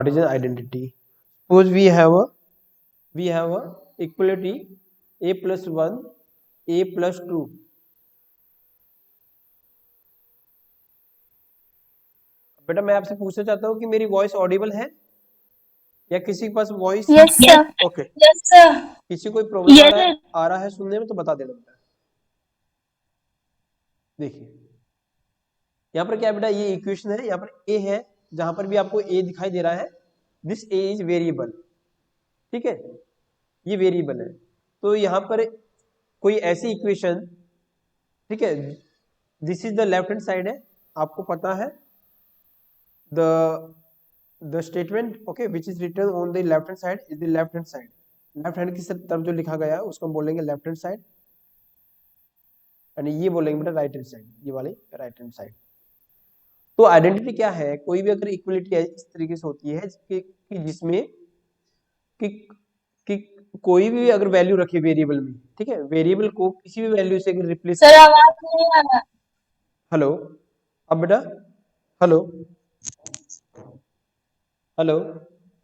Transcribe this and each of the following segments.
what is an identity? Suppose we have a equality a plus 1 a plus 2. बेटा मैं आपसे पूछना चाहता हूँ कि मेरी वॉइस ऑडिबल है या किसी के पास voice? Yes sir. Okay, yes sir. किसी कोई प्रॉब्लम Yes, आ रहा है सुनने में तो बता देना बेटा। देखिए यहाँ पर क्या है बेटा, ये इक्वेशन है, यहाँ पर ए है, जहां पर भी आपको ए दिखाई दे रहा है, दिस ए इज वेरिएबल, ठीक है, ये वेरिएबल है। तो यहाँ पर कोई ऐसी इक्वेशन, ठीक है, this is the left hand side है, आपको पता है the statement okay which is written on the left hand side is the left hand side. Left hand की तरफ जो लिखा गया है उसको हम बोलेंगे लेफ्ट हैंड साइड, एंड ये बोलेंगे बेटा राइट हैंड साइड, ये वाली राइट हैंड साइड। तो आइडेंटिटी क्या है, कोई भी अगर इक्वलिटी इस तरीके से होती है कि जिसमें कि कोई भी अगर वैल्यू रखी वेरिएबल में, ठीक है, वेरिएबल को किसी भी वैल्यू से अगर रिप्लेस, सर आवाज नहीं आ रहा। हेलो, अब बेटा हेलो हेलो,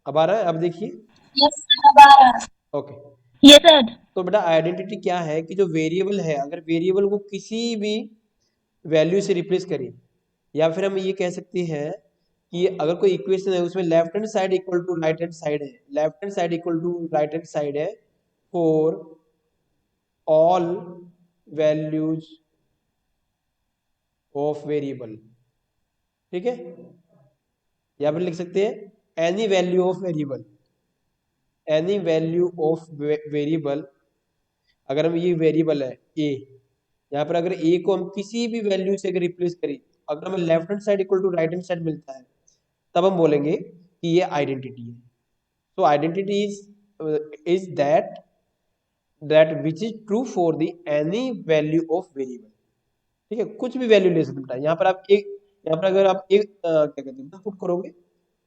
अब आ रहा है, अब देखिए। यस सर अब आ रहा। Okay, yes sir. तो बेटा आइडेंटिटी क्या है कि जो वेरिएबल है, अगर वेरिएबल को किसी भी वैल्यू से रिप्लेस करें, या फिर हम ये कह सकते हैं कि अगर कोई इक्वेशन है उसमें left hand side equal to right hand side है, left hand side equal to right hand side है for all values of variable, ठीक है, या फिर लिख सकते हैं any value of variable, any value of variable. अगर हम ये वेरिएबल है ए, यहाँ पर अगर ए को हम किसी भी वैल्यू से अगर रिप्लेस करें, अगर हमें left hand side equal to right hand side मिलता है, तब हम बोलेंगे कि ये आइडेंटिटी है। तो identity is that which is true for the any value of variable, ठीक है, कुछ भी वैल्यू ले सकते हैं। यहाँ पर आप एक, यहाँ पर अगर आप एक क्या कहते हैं पुट करोगे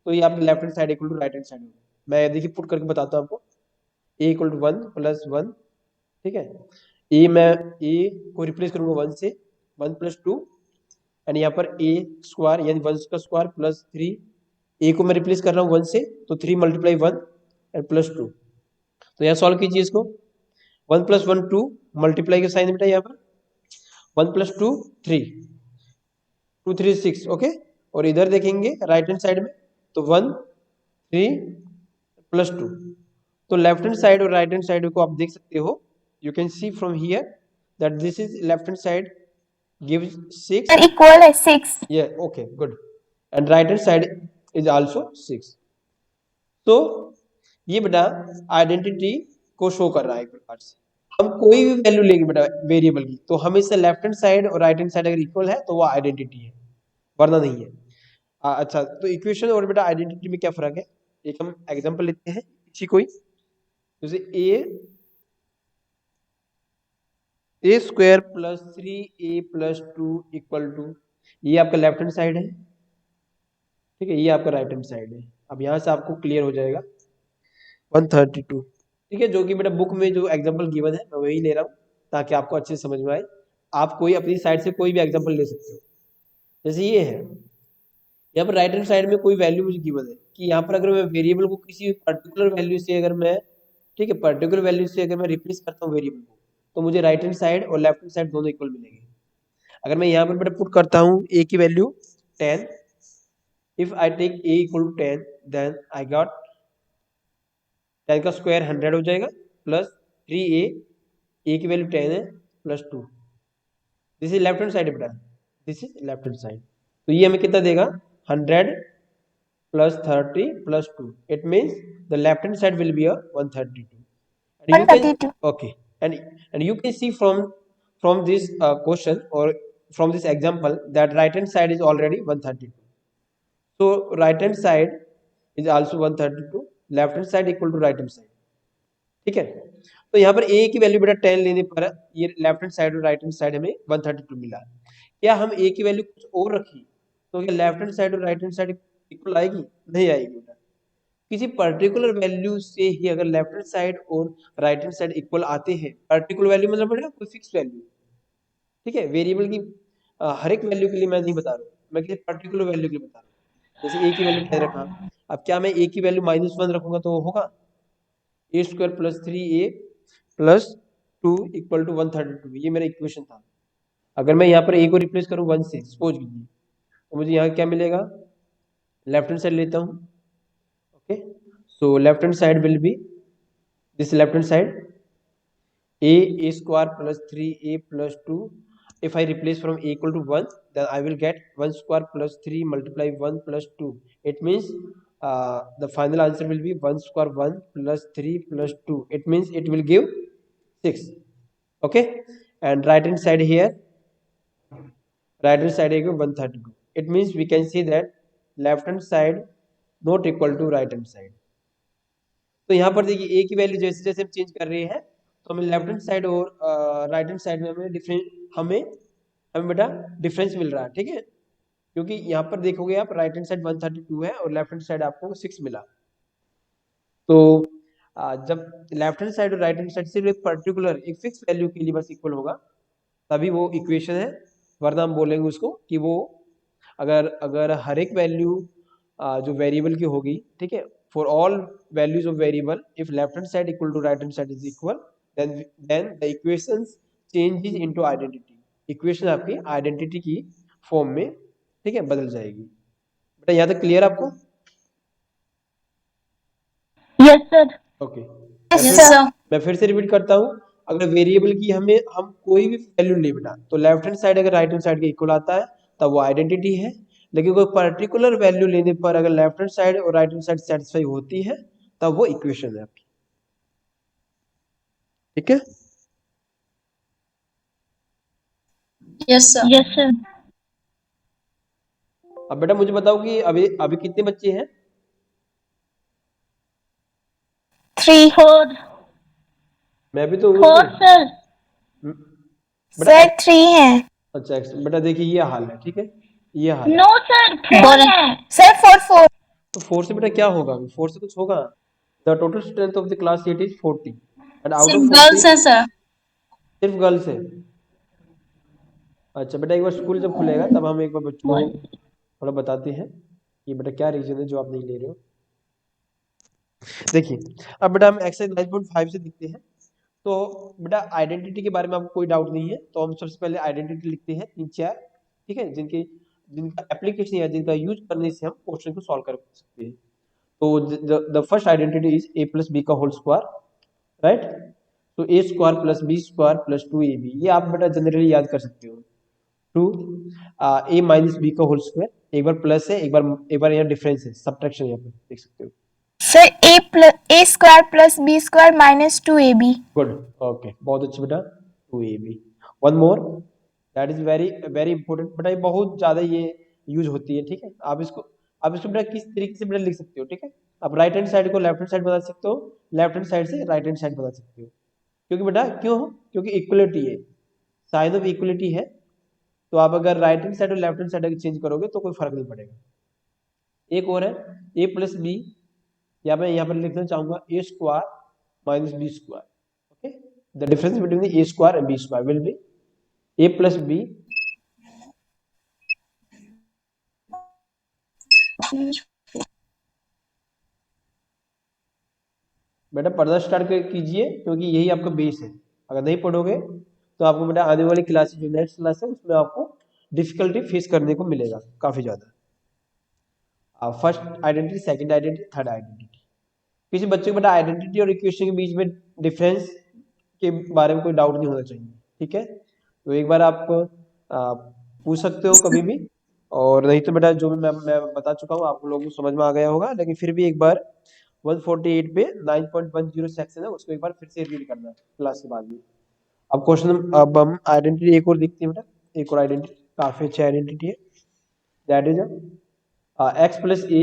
तो ये आपके left hand side equal to right hand side होगा। मैं देखिए पुट करके बताता हूँ आपको, ए इक्वल टू 1 प्लस 1, ठीक है, ए मैं ए को रिप्लेस करूंगा 1 से, 1 प्लस 2, एंड यहाँ पर ए स्क्वायर यानी 1 का स्क्वायर प्लस 3, ए को मैं रिप्लेस कर रहा हूँ 1 से, तो 3 मल्टीप्लाई 1 एंड प्लस 2। तो यहाँ सॉल्व कीजिए इसको, 1 प्लस 1 2, मल्टीप्लाई का साइन बेटा यहाँ पर 1 प्लस 2 3, 2 3 6, ओके। और इधर देखेंगे राइट हैंड साइड में तो 1 3 प्लस 2, तो लेफ्ट हैंड साइड और राइट हैंड साइड को आप देख सकते हो, you can C from here that this is left hand side gives 6, equal है 6। yeah, okay, good, and right hand side is also 6। तो ये बेटा आइडेंटिटी को शो कर रहा है एक प्रकार से। हम कोई भी वैल्यू लेंगे बेटा वेरिएबल की, तो हमेशा लेफ्ट हैंड साइड और राइट हैंड साइड अगर इक्वल है तो वो आइडेंटिटी है, वरना नहीं है। अच्छा, तो इक्वेशन और बेटा आइडेंटिटी में क्या फर्क है, एक हम एग्जांपल लेते हैं इसी कोई, जैसे A square plus 3a plus 2 equal to, ये आपका लेफ्ट हैंड साइड है, ठीक है, ये आपका राइट हैंड साइड है। अब यहाँ से आपको क्लियर हो जाएगा 132, ठीक है, जो कि बेटा बुक में जो एग्जांपल गिवन है मैं वही ले रहा हूँ ताकि आपको अच्छे से समझ में आए। आप कोई अपनी साइड से कोई भी एग्जांपल ले सकते हो, जैसे ये है, यहाँ पर राइट हैंड साइड में कोई वैल्यू मुझे गिवन है कि यहाँ पर अगर मैं वेरिएबल को किसी पर्टिकुलर वैल्यू से अगर मैं, ठीक है, पर्टिकुलर वैल्यू से अगर मैं रिप्लेस करता हूँ वेरिएबल को, तो मुझे राइट हैंड साइड और लेफ्ट हैंड साइड दोनों इक्वल मिलेंगे। अगर मैं यहाँ पर बेटा पुट करता हूँ ए की value 10, if I take A equal to 10 then I got 10 का स्क्वायर 100 हो जाएगा प्लस 3a, ए की वैल्यू 10 है plus 2, this is left hand side बेटा, this is left hand side. तो ये हमें कितना देगा 100 plus 30 plus 2, it means the left hand side will be a 132, and you can 132। okay, and you can see from this question or from this example that right hand side is already 132, so right hand side is also 132, left hand side equal to right hand side, ठीक है। तो यहाँ पर a की value बेटा 10 लेने पर ये लेफ्ट हैंड साइड और राइट हैंड साइड हमें 132 मिला। क्या हम a की वैल्यू कुछ और रखी तो क्या लेफ्ट हैंड साइड और राइट हैंड साइड इक्वल आएगी? नहीं आएगी बेटा। किसी पर्टिकुलर वैल्यू से ही अगर लेफ्ट हैंड साइड और राइट हैंड साइड इक्वल आते हैं, पर्टिकुलर वैल्यू मतलब बेटा कोई फिक्स वैल्यू, ठीक है, वेरिएबल की हर एक वैल्यू के लिए मैं नहीं बता रहा हूँ, मैं किसी पर्टिकुलर वैल्यू के लिए बता रहा हूँ। जैसे a की वैल्यू 10 रखा, अब क्या मैं a की वैल्यू -1 रखूंगा तो होगा a² + 3a + 2 = 132, ये मेरा इक्वेशन था। अगर मैं यहाँ पर a को रिप्लेस करूँ 1 से, सपोज कीजिए, तो मुझे यहाँ क्या मिलेगा, लेफ्ट हैंड साइड लेता हूँ, okay, so left hand side will B this left hand side a² + 3a + 2. If I replace from a equal to 1, then I will get 1² + 3 × 1 + 2. It means the final answer will be 1² 1 + 3 + 2. It means it will give 6. Okay, and right hand side here, right hand side equal 132. It means we can see that left hand side not equal to right hand side. तो यहाँ पर देखिए a की value जैसे जैसे हम change कर रहे हैं तो हमें लेफ्ट हैंड साइड और राइट हैंड साइड में हमें डिफरेंस हमें बेटा डिफरेंस मिल रहा है, ठीक है, क्योंकि यहाँ पर देखोगे आप राइट हैंड साइड 132 है और लेफ्ट हैंड साइड आपको 6 मिला। तो जब लेफ्ट हैंड साइड और राइट हैंड साइड सिर्फ एक पर्टिकुलर एक फिक्स वैल्यू के लिए बस इक्वल होगा तभी वो इक्वेशन है, वरना हम बोलेंगे उसको कि वो अगर अगर हर एक वैल्यू जो वेरिएबल की होगी, ठीक है, for all values of variable if left hand side equal to right hand side is equal then the equations changes into identity, equation आपकी आइडेंटिटी की फॉर्म में, ठीक है, बदल जाएगी। बेटा यहाँ तक क्लियर आपको? Yes, sir. Okay, Yes, sir. मैं फिर से रिपीट करता हूँ, अगर वेरिएबल की हम कोई भी वैल्यू ले बेटा तो लेफ्ट हैंड साइड अगर राइट हैंड साइड के इक्वल आता है तब वो आइडेंटिटी है, लेकिन कोई पर्टिकुलर वैल्यू लेने पर अगर लेफ्ट हैंड साइड और राइट हैंड साइड सेटिस्फाई होती है तब वो इक्वेशन है आपकी, ठीक है। Yes, sir. Yes, sir. अब बेटा मुझे बताओ कि अभी अभी कितने बच्चे हैं? 3, 4. मैं भी तो हूँ 4, उसमें। sir. बेटा Sir, 3 है। अच्छा बेटा देखिए ये हाल है, ठीक है, ये हाल है। No, sir. 4 है। Sir, 4. तो 4 से बेटा क्या होगा, 4 से कुछ होगा? The total strength of the class seat is 40 and out of 40 girls है सर। सिर्फ गर्ल्स है। अच्छा बेटा एक बार स्कूल जब खुलेगा तब हम एक बार बच्चों को थोड़ा बताते हैं कि बेटा क्या रीजन है जो आप नहीं ले रहे हो। देखिए अब बेटा हम एक्सरसाइज 9.5 से देखते हैं। तो बेटा आइडेंटिटी के बारे में आपको कोई डाउट नहीं है, तो हम सबसे पहले आइडेंटिटी लिखते हैं 3-4, ठीक है, जिनका एप्लीकेशन या जिनका यूज करने से हम क्वेश्चन को सॉल्व कर सकते हैं। तो the first identity is a + b का होल स्क्वायर, राइट, तो a² + b² + 2ab, ये आप बेटा जनरली याद कर सकते हो। 2 a - b का होल स्क्वायर, एक बार प्लस है एक बार यहाँ डिफरेंस है, सब्ट्रैक्शन यहाँ पे देख सकते हो। Sir a² + b² - 2ab। Good, okay, बहुत अच्छे बेटा, 2ab। One more, that is very very important बेटा, ये बहुत ज्यादा ये यूज होती है, ठीक है, आप इसको बेटा किस तरीके से बेटा लिख सकते हो, ठीक है, आप राइट हैंड साइड को लेफ्ट हैंड साइड बना सकते हो, लेफ्ट हैंड साइड से राइट हैंड साइड बना सकते हो, क्योंकि बेटा क्यों, क्योंकि इक्वलिटी है, साइन ऑफ इक्वलिटी है, तो आप अगर राइट हैंड साइड और लेफ्ट हैंड साइड चेंज करोगे तो कोई फर्क नहीं पड़ेगा। एक और है a + b, या मैं यहाँ पर लिखना चाहूंगा a² - b², okay, the difference between a² and b² will be a + b बेटा पढ़ना स्टार्ट कीजिए क्योंकि यही आपका बेस है, अगर नहीं पढ़ोगे तो आपको बेटा आने वाली क्लासेस जो नेक्स्ट क्लास है उसमें आपको डिफिकल्टी फेस करने को मिलेगा काफी ज्यादा। First identity, second identity, third identity. किसी बच्चे को बेटा आइडेंटिटी और इक्वेशन के बीच में डिफरेंस के बारे में कोई डाउट नहीं होना चाहिए, ठीक है, तो एक बार आप पूछ सकते हो कभी भी, और नहीं तो बेटा जो भी मैं बता चुका हूँ आप लोगों को समझ में आ गया होगा, लेकिन फिर भी एक बार 148 पे 9.10 सेक्शन है उसको एक बार फिर से रीड करना क्लास के बाद में। अब क्वेश्चन, अब हम आइडेंटिटी एक और देखते हैं बेटा, एक और आइडेंटिटी काफी अच्छी आइडेंटिटी है, दैट इज x + a,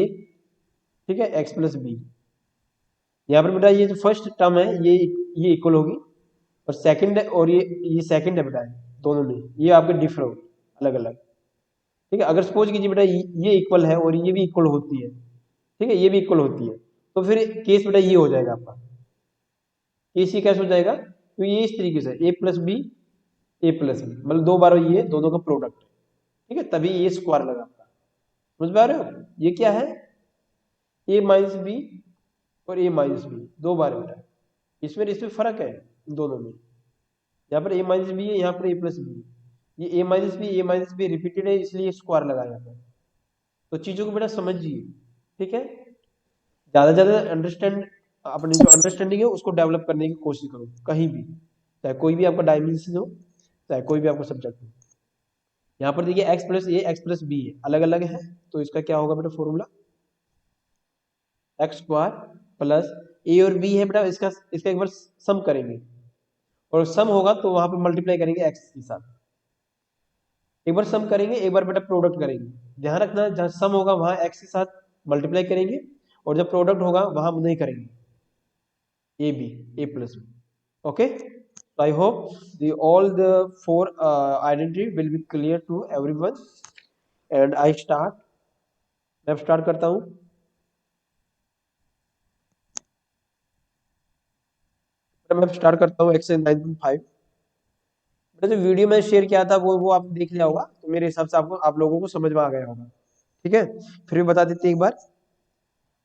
ठीक है, x + b। यहाँ पर बेटा ये जो फर्स्ट टर्म है ये इक्वल होगी, और सेकंड और ये सेकंड है बेटा, दोनों में ये आपके डिफर हो अलग अलग, ठीक है, अगर सपोज कीजिए बेटा ये इक्वल है और ये भी इक्वल होती है, ठीक है, ये भी इक्वल होती है, तो फिर केस बेटा ये हो जाएगा आपका, केस ये कैसे हो जाएगा, तो ये इस तरीके से a + b a + b, मतलब 2 बार ये दोनों का प्रोडक्ट है, ठीक है, तभी ये स्क्वायर लगा आपका। समझ पा रहे हो? ये क्या है? a माइनस बी और a माइनस बी, दो बार बेटा। इसमें फर्क है दोनों में। यहाँ पर a माइनस बी है, यहाँ पर a प्लस बी। ये a माइनस बी रिपीटेड है, इसलिए स्क्वायर लगाया यहाँ पर। तो चीजों को बेटा समझिए, ठीक है? ज्यादा ज्यादा अंडरस्टैंड, अपनी जो अंडरस्टैंडिंग है उसको डेवलप करने की कोशिश करो कहीं भी, चाहे कोई भी आपका डायमेंशन हो, चाहे कोई भी आपका सब्जेक्ट हो। यहाँ पर देखिए x plus a x plus B है, अलग अलग है, तो इसका क्या होगा बेटा फॉर्मूला? एक्स स्क्वायर प्लस ए और बी है बेटा, इसका इसका एक बार सम करेंगे, और सम होगा तो वहां पर मल्टीप्लाई करेंगे एक्स के साथ। एक बार सम करेंगे, एक बार बेटा प्रोडक्ट करेंगे। ध्यान रखना, जहां सम होगा वहां एक्स के साथ मल्टीप्लाई करेंगे, और जब प्रोडक्ट होगा वहां नहीं करेंगे, a b, a plus b. Okay, so I hope all the four identity will be clear to everyone, and I start, मैं स्टार्ट करता हूँ। मैं स्टार्ट करता हूँ एक्सरसाइज 9.5। जो वीडियो में शेयर किया था वो आप देख लिया होगा, तो मेरे हिसाब से आपको, आप लोगों को समझ में आ गया होगा, ठीक है? फिर भी बता देते एक बार,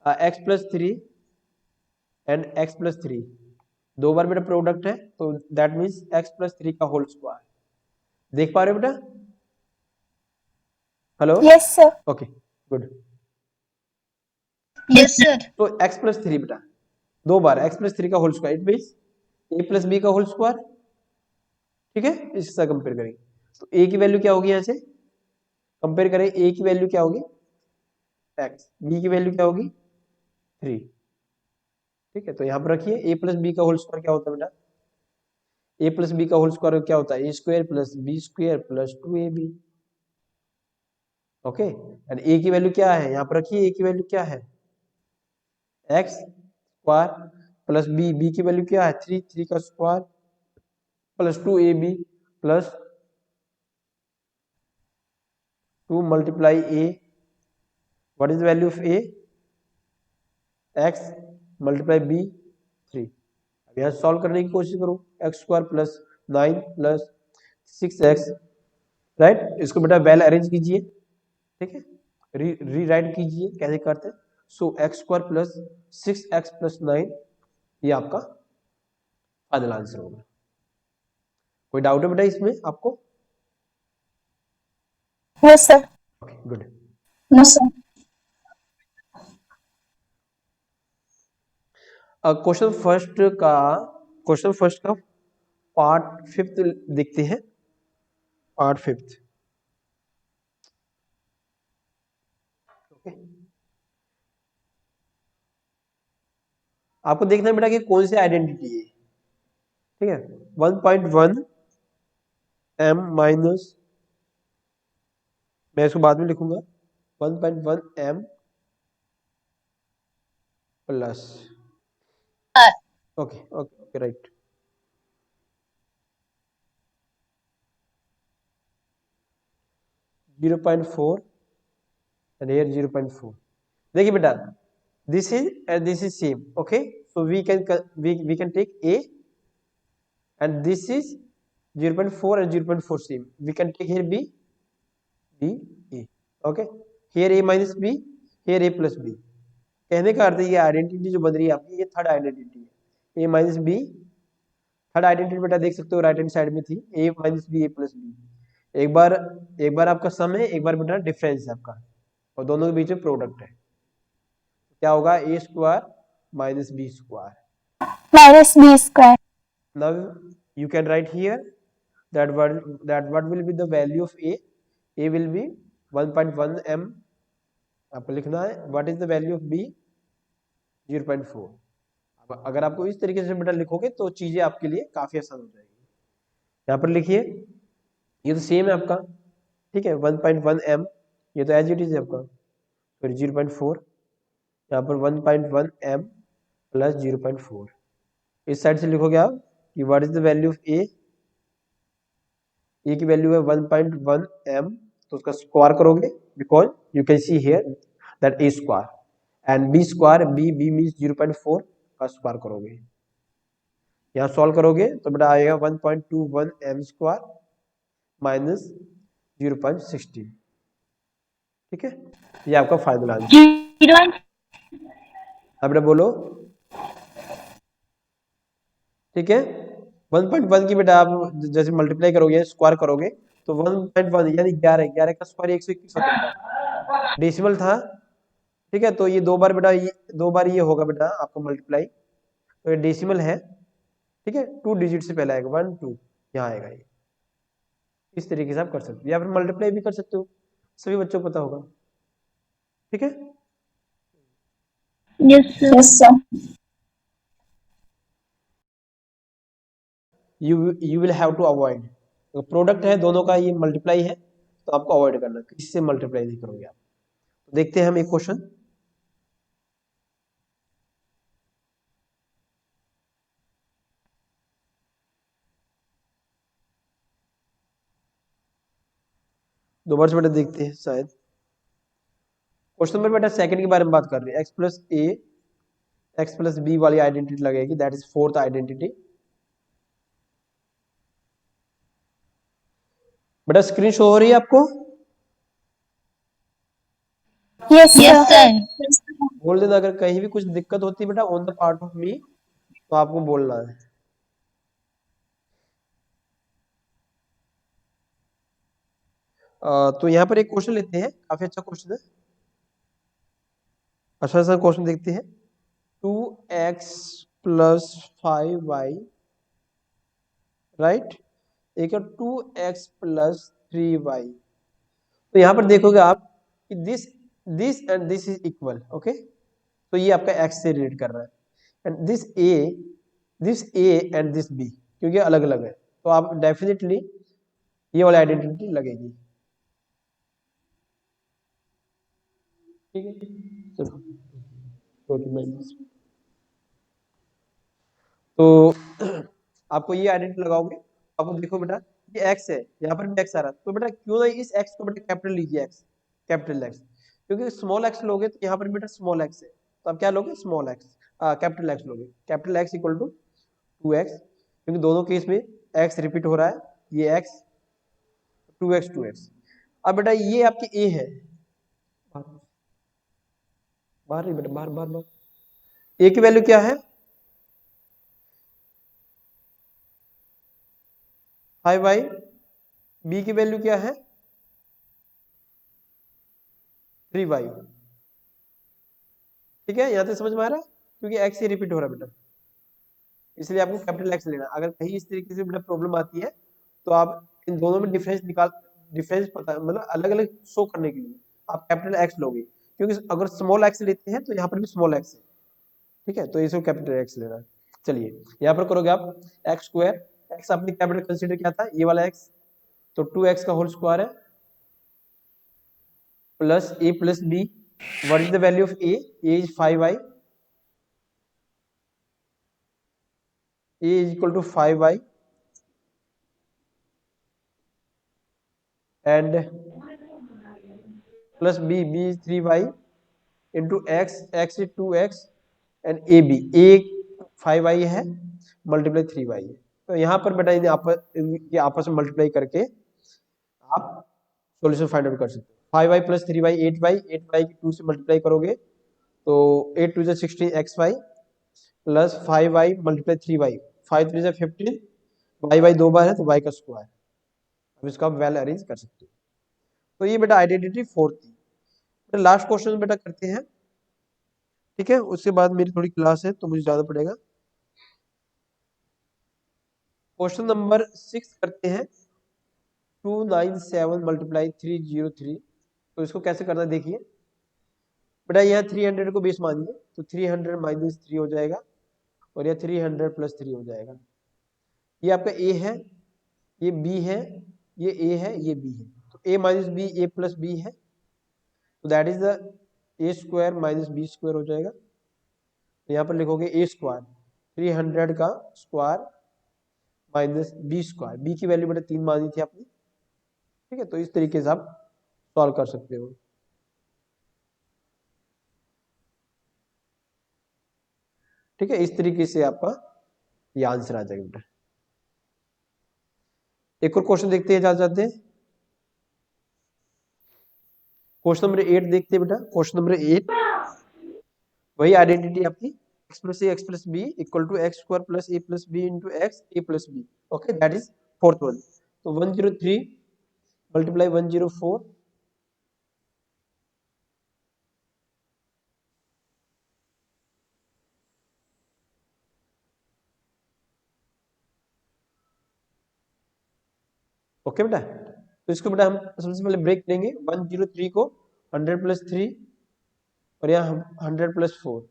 X plus three and X plus three, दो बार बेटा प्रोडक्ट है, तो that means X plus three का होल स्क्वायर। देख पा रहे हो बेटा? Hello? Yes, sir. Okay, good. Yes, sir. तो एक्स प्लस थ्री बेटा, दो बार एक्स प्लस थ्री का whole square, it means A plus B का होल स्क्वायर, ठीक है? इसके साथ कंपेयर करेंगे, तो ए की वैल्यू क्या होगी? यहाँ से कंपेयर करें, ए की वैल्यू क्या होगी? एक्स, बी की वैल्यू क्या होगी? थ्री, ठीक है? तो यहाँ पर रखिए, ए प्लस बी का होल स्क्वायर क्या होता है बेटा? ए प्लस बी का होल स्क्वायर क्या होता है? A square plus B square plus two A B. Okay, and A की वैल्यू क्या है? यहाँ पर रखिए, ए की वैल्यू क्या है? X square plus b, b की वैल्यू क्या है? थ्री, थ्री का square plus two A b plus two multiply a, what is the value of a? X multiply b, three. अब यहाँ सॉल्व करने की कोशिश करो, x square plus nine plus six x, right? इसको बेटा वेल अरेंज कीजिए, ठीक है? रीराइट कीजिए, कैसे करते हैं? So X square plus six X plus nine, ये आपका फाइनल आंसर होगा। कोई डाउट है बेटा इसमें आपको? No, sir. Okay, good. No, sir. Question first का पार्ट फिफ्थ देखते हैं, पार्ट फिफ्थ। ओके, आपको देखना है बेटा कि कौन सी आइडेंटिटी है, ठीक है? 1.1 m माइनस, मैं इसको बाद में लिखूंगा, 1.1 m plus, okay okay okay, right. 0.4 and here 0.4। देखिए बेटा, this is and this is same, okay? So we can take a, and this is 0.4 and 0.4 same. We can take here b, b, a, okay? Here a minus b, here a plus b। कहने का अर्थ है ये identity जो बन रही है आपकी, ये थर्ड आइडेंटिटी है, a minus b. Third identity बेटा देख सकते हो राइट हैंड साइड में थी, a minus b, a plus b. एक बार आपका सम है, एक बार बेटा डिफरेंस है आपका, और दोनों के बीच में प्रोडक्ट है। क्या होगा? A square minus B square. Minus B square. Now you can write here that what will be the value of a? A will be 1.1 m, आपको लिखना है। what is the value of b? 0.4। अब अगर आपको इस तरीके से बेटा लिखोगे तो चीजें आपके लिए काफी आसान हो जाएगी। यहाँ पर लिखिए, ये तो सेम है आपका, ठीक है? 1.1 m, ये तो एज इट इज है आपका, सॉरी 0.4, यहाँ पर 1.1 m प्लस 0.4। इस साइड से लिखोगे आप कि what is the value of A? A की वैल्यू है 1.1 m, तो उसका स्क्वायर करोगे, because you can see here that A square, and B square, B means 0.4 का स्क्वायर करोगे। यहाँ सॉल्व करोगे तो बेटा आएगा 1.21 m स्क्वायर माइनस 0.16, ठीक है? ये आपका फाइनल आंसर। 0 अब बेटा बोलो, ठीक है। 1.1 की बेटा आप जैसे मल्टीप्लाई करोगे, स्क्वायर करोगे, तो 1.1 यानी 11 का स्क्वायर 121 होता है बेटा, डेसिमल था, ठीक है। तो ये दो बार बेटा, ये दो बार ये होगा बेटा आपको मल्टीप्लाई, तो ये डेसिमल है, ठीक है। 2 डिजिट से पहले आएगा 1 2, यहाँ आएगा ये। इस तरीके से आप कर सकते हो, या फिर मल्टीप्लाई भी कर सकते हो, सभी बच्चों को पता होगा, ठीक है। Yes, sir. Yes, sir. You will have to avoid, product है दोनों का, ये मल्टीप्लाई है, तो आपको अवॉइड करना, किससे मल्टीप्लाई नहीं करोगे आप। तो देखते हैं हम एक क्वेश्चन, दोबारा से बेटा देखते हैं शायद। क्वेश्चन नंबर बेटा सेकंड के बारे में बात कर रहे हैं, x plus a x plus B वाली आइडेंटिटी लगेगी, दैट इज फोर्थ आइडेंटिटी। बेटा स्क्रीन शो हो रही है आपको? Yes, yes, sir. बोल देना अगर कहीं भी कुछ दिक्कत होती है बेटा, on the part of me, तो आपको बोलना है। तो यहाँ पर एक क्वेश्चन लेते हैं, काफी अच्छा क्वेश्चन है, अच्छा सा क्वेश्चन देखते हैं। 2x प्लस 5y, राइट, एक है 2x प्लस 3y। तो यहाँ पर देखोगे आप कि this this and this is equal, okay. तो ये आपका x से रिलेट कर रहा है, and this a and this b, क्योंकि अलग अलग है, तो आप डेफिनेटली ये वाली आइडेंटिटी लगेगी, ठीक है। चलो तो आपको ये आइडेंटिटी लगाओगे, आपको देखो बेटा ये x है, यहाँ पर भी x आ रहा है, तो बेटा क्यों ना इस x को बेटा कैपिटल लीजिए, x कैपिटल x, क्योंकि स्मॉल x लोगे तो यहाँ पर बेटा स्मॉल x है, तो आप क्या लोगे, स्मॉल x, कैपिटल x लोगे, capital x equal to 2x, क्योंकि दोनों केस में x रिपीट हो रहा है, ये x 2x। अब बेटा ये आपकी a है, बाहर नहीं बेटा, बाहर बाहर बाहर, a की वैल्यू क्या है 5y, b की वैल्यू क्या है 3y, ठीक है। यहाँ तक समझ में आ रहा है, क्योंकि x ही रिपीट हो रहा है बेटा, इसलिए आपको कैपिटल x लेना। अगर कहीं इस तरीके से बेटा प्रॉब्लम आती है, तो आप इन दोनों में डिफरेंस पता, मतलब अलग अलग शो करने के लिए आप कैपिटल x लोगे, क्योंकि अगर स्मॉल x लेते हैं तो यहाँ पर भी स्मॉल x है, ठीक है, तो इसे कैपिटल x लेना है। चलिए यहाँ पर करोगे आप एक्स स्क्वायर, x आपने कैपिटल कंसीडर किया था, ये वाला x, तो 2x का होल स्क्वायर है plus a plus b, what is the value of a is 5y, a is equal to 5y and plus b is 3y into x is 2x and a 5y है multiply 3y है। तो यहाँ पर बेटा इनके आपस में multiply करके आप सॉल्यूशन फाइंड आउट कर सकते हो। 5y प्लस 3y 8y की 2 से मल्टीप्लाई करोगे तो 8 2 16 xy plus 5y multiply 3y, 5 3 15, y दो बार है तो y का स्क्वायर। अब इसका आप वेल अरेंज कर सकते हो। तो ये बेटा आइडेंटिटी 4 थी। लास्ट क्वेश्चन बेटा करते हैं, ठीक है, उसके बाद मेरी थोड़ी क्लास है तो मुझे जाना पड़ेगा। क्वेश्चन नंबर 6 करते हैं, 297 मल्टीप्लाई 303। तो इसको कैसे करना है देखिए बेटा, यहाँ 300 को बेस मानिए, तो 300 माइनस 3 हो जाएगा, और यह 300 प्लस 3 हो जाएगा। ये आपका a है, ये b है, ये a है, ये b है, तो a minus b a plus b है, तो that is the a square minus b square हो जाएगा। तो यहाँ पर लिखोगे a स्क्वायर 300 का square minus b square, b की वैल्यू बेटा 3 मानी थी आपने, ठीक है। तो इस तरीके से आप सॉल्व कर सकते हो, ठीक है। इस तरीके से आपका ये आंसर आ जाएगा बेटा। एक और क्वेश्चन देखते हैं, जा जाते हैं। क्वेश्चन नंबर 8 देखते हैं बेटा। क्वेश्चन नंबर 8 वही आइडेंटिटी आपकी x plus a x plus b equal to x square plus a plus b into x a plus b. Okay, that is fourth one. तो 103 मल्टीप्लाई 104 ओके बेटा। तो इसको बेटा हम सबसे पहले ब्रेक करेंगे। 103 को 100 प्लस 3 और यहाँ 100 प्लस 4,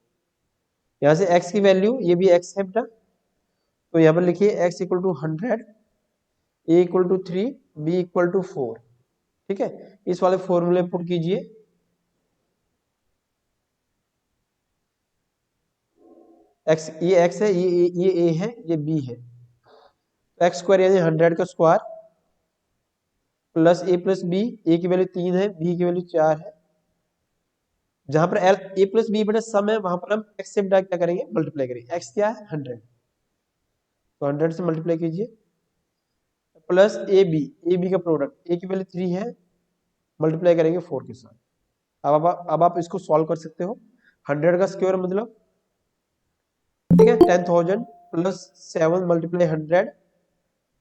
यहाँ से x की वैल्यू, ये भी x है बेटा, तो यहाँ पर लिखिए x equal to 100, a equal to 3, b equal to 4। ठीक है, इस वाले फॉर्मूले पुट कीजिए। x, ये x है, ये a है, ये b है। तो एक्स स्क्वायर यानी 100 का square plus a plus B, ए की वैल्यू 3 है, बी की वैल्यू 4 है। जहां पर एल ए प्लस बी बटा सम है, वहां पर हम एक्स से बटा क्या करेंगे, मल्टीप्लाई करेंगे। एक्स क्या है 100, तो 100 से मल्टीप्लाई कीजिए प्लस ए बी का प्रोडक्ट, ए की वैल्यू 3 है, मल्टीप्लाई करेंगे 4 के साथ। अब आप इसको सॉल्व कर सकते हो। 100 का स्क्वायर मतलब ठीक है 10,000 प्लस 7 मल्टीप्लाई 100,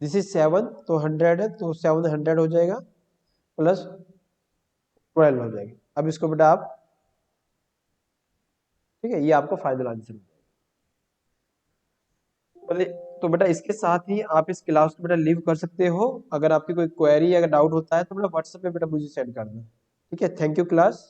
दिस इज 7, तो 100 है, तो 7 100 हो जाएगा प्लस 12 हो जाएगा। अब इसको बेटा आप, ठीक है, ये आपका फाइनल आंसर है। तो बेटा इसके साथ ही आप इस क्लास को बेटा लीव कर सकते हो। अगर आपकी कोई क्वेरी अगर डाउट होता है तो बेटा व्हाट्सएप पे बेटा मुझे सेंड करना। ठीक है, थैंक यू क्लास।